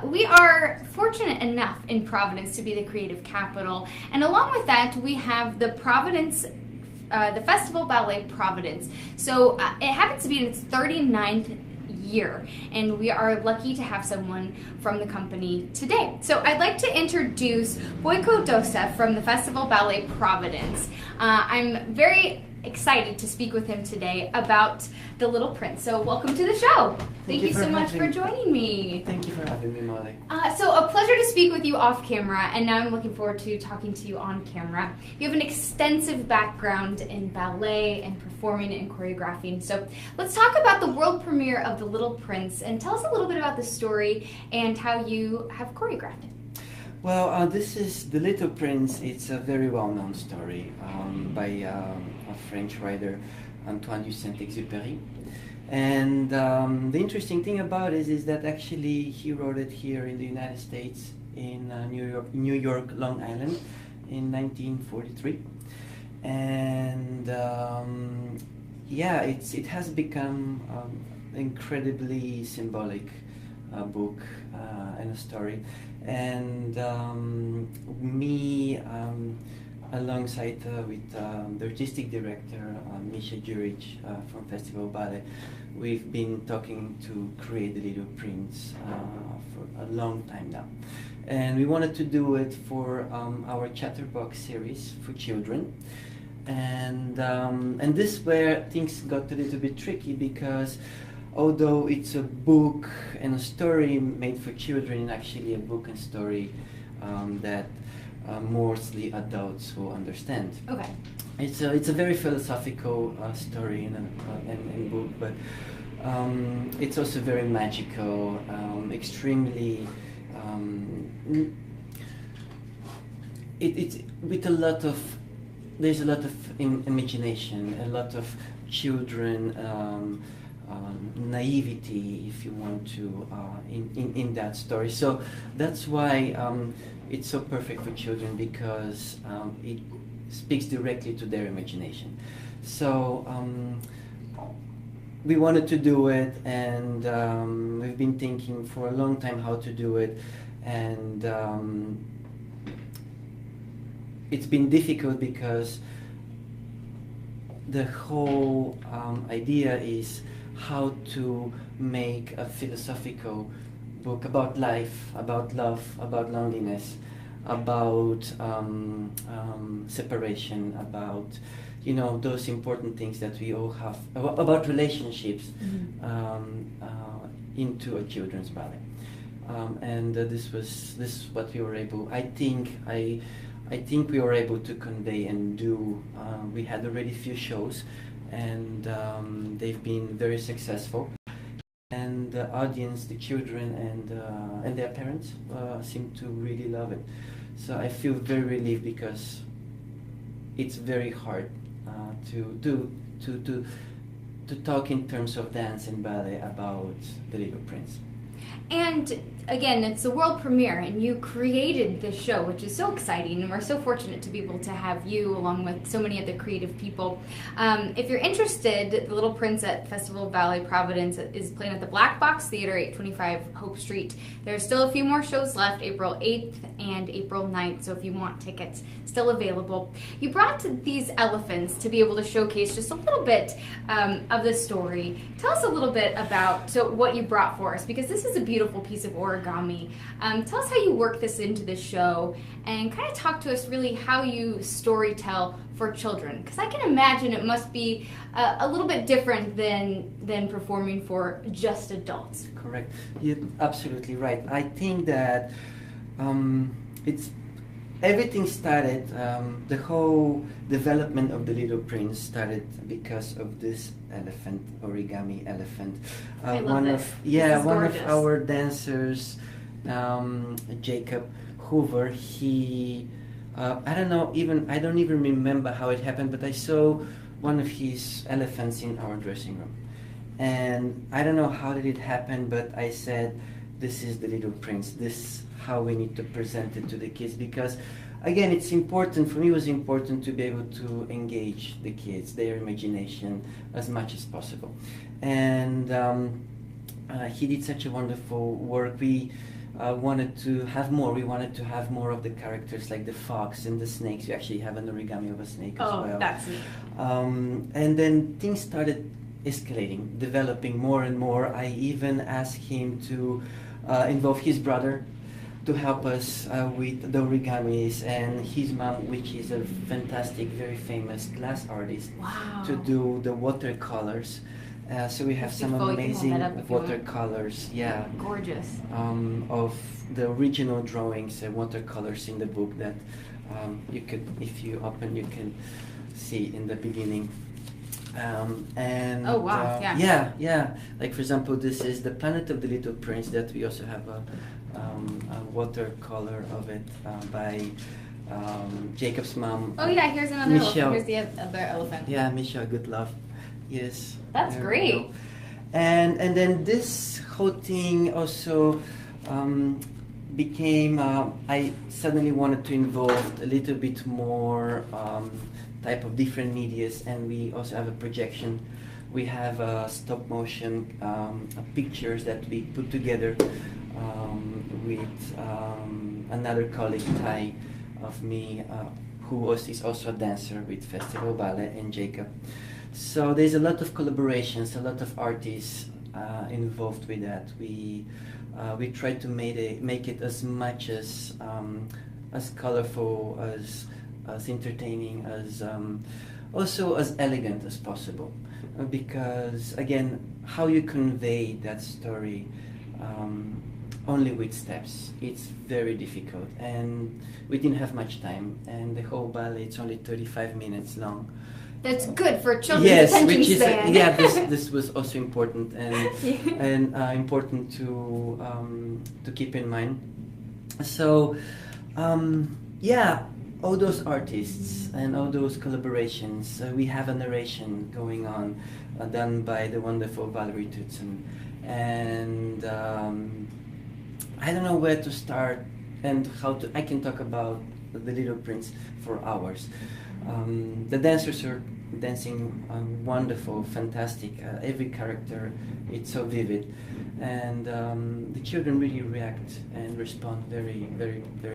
We are fortunate enough in Providence to be the creative capital, and along with that, we have the Festival Ballet Providence. So it happens to be in its 39th year, and we are lucky to have someone from the company today. So I'd like to introduce Boyko Dossev from the Festival Ballet Providence. I'm very excited to speak with him today about The Little Prince. So welcome to the show. Thank you so much for joining me. Thank you for having me, Molly. So a pleasure to speak with you off camera, and now I'm looking forward to talking to you on camera. You have an extensive background in ballet and performing and choreographing. So let's talk about the world premiere of The Little Prince, and tell us a little bit about the story and how you have choreographed it. Well, this is The Little Prince. It's a very well-known story by a French writer, Antoine de Saint-Exupéry. And the interesting thing about it is that actually he wrote it here in the United States, in New York, Long Island, in 1943. And yeah, it has become incredibly symbolic book and a story. And me, alongside with the artistic director, Misha Juric from Festival Ballet, we've been talking to create The Little Prince for a long time now. And we wanted to do it for our Chatterbox series for children. And this is where things got a little bit tricky, because although it's a book and a story made for children, it's actually a book and story that mostly adults will understand. Okay. It's a very philosophical story and book, but it's also very magical, extremely. It's with a lot of. There's a lot of imagination, a lot of children. Naivety, if you want to, in that story. So that's why it's so perfect for children, because it speaks directly to their imagination. So we wanted to do it, and we've been thinking for a long time how to do it, and it's been difficult because the whole idea is how to make a philosophical book about life, about love, about loneliness, about separation, about those important things that we all have, about relationships, into a children's ballet. And this is what we were able. I think we were able to convey and do. We had already a few shows, and they've been very successful, and the audience, the children and their parents seem to really love it. So I feel very relieved, because it's very hard to talk in terms of dance and ballet about The Little Prince. And again, it's the world premiere, and you created this show, which is so exciting, and we're so fortunate to be able to have you along with so many other creative people. If you're interested, The Little Prince at Festival Ballet Providence is playing at the Black Box Theater, 825 Hope Street. There's still a few more shows left, April 8th and April 9th, so if you want tickets, still available. You brought these elephants to be able to showcase just a little bit of the story. Tell us a little bit about what you brought for us, because this is a beautiful piece of origami. Tell us how you work this into the show, and kind of talk to us really how you storytell for children, because I can imagine it must be a little bit different than performing for just adults. Correct. You're absolutely right. I think that everything started, the whole development of The Little Prince started because of this origami elephant. I love it. One of our dancers, Jacob Hoover, he, I don't even remember how it happened, but I saw one of his elephants in our dressing room. And I don't know how did it happen, but I said, this is The Little Prince. This is how we need to present it to the kids, because again, it's important, for me it was important to be able to engage the kids, their imagination as much as possible. And he did such a wonderful work. We wanted to have more. We wanted to have more of the characters, like the fox and the snakes. We actually have an origami of a snake as well. Oh, that's neat. And then things started escalating, developing more and more. I even asked him to involve his brother to help us with the origamis, and his mom, which is a fantastic, very famous glass artist, Wow. to do the watercolors. So we have some Beautiful. You can hold amazing that up if you want. watercolors, yeah, Gorgeous. of the original drawings and watercolors in the book that you could, if you open, you can see in the beginning. And Oh, wow, yeah. yeah. Like, for example, this is the Planet of the Little Prince, that we also have a watercolor of it by Jacob's mom. Oh yeah, here's another Michelle. elephant. Here's the other elephant. Yeah, Michelle Goodlove. Yes. That's there we great. go. And then this whole thing also became, I suddenly wanted to involve a little bit more type of different medias, and we also have a projection. We have stop motion pictures that we put together with another colleague, Ty, of me, who is also a dancer with Festival Ballet, and Jacob. So there's a lot of collaborations, a lot of artists involved with that. We try to make it as much as colorful, as entertaining, as also as elegant as possible. Because again, how you convey that story only with steps, it's very difficult, and we didn't have much time, and the whole ballet, it's only 35 minutes long. That's good for children's attention which is span. this was also important, and important to keep in mind. So all those artists and all those collaborations, we have a narration going on, done by the wonderful Valerie Tutson, and I don't know where to start and how to. I can talk about The Little Prince for hours. The dancers are dancing wonderful, fantastic. Every character, it's so vivid, and the children really react and respond very, very, very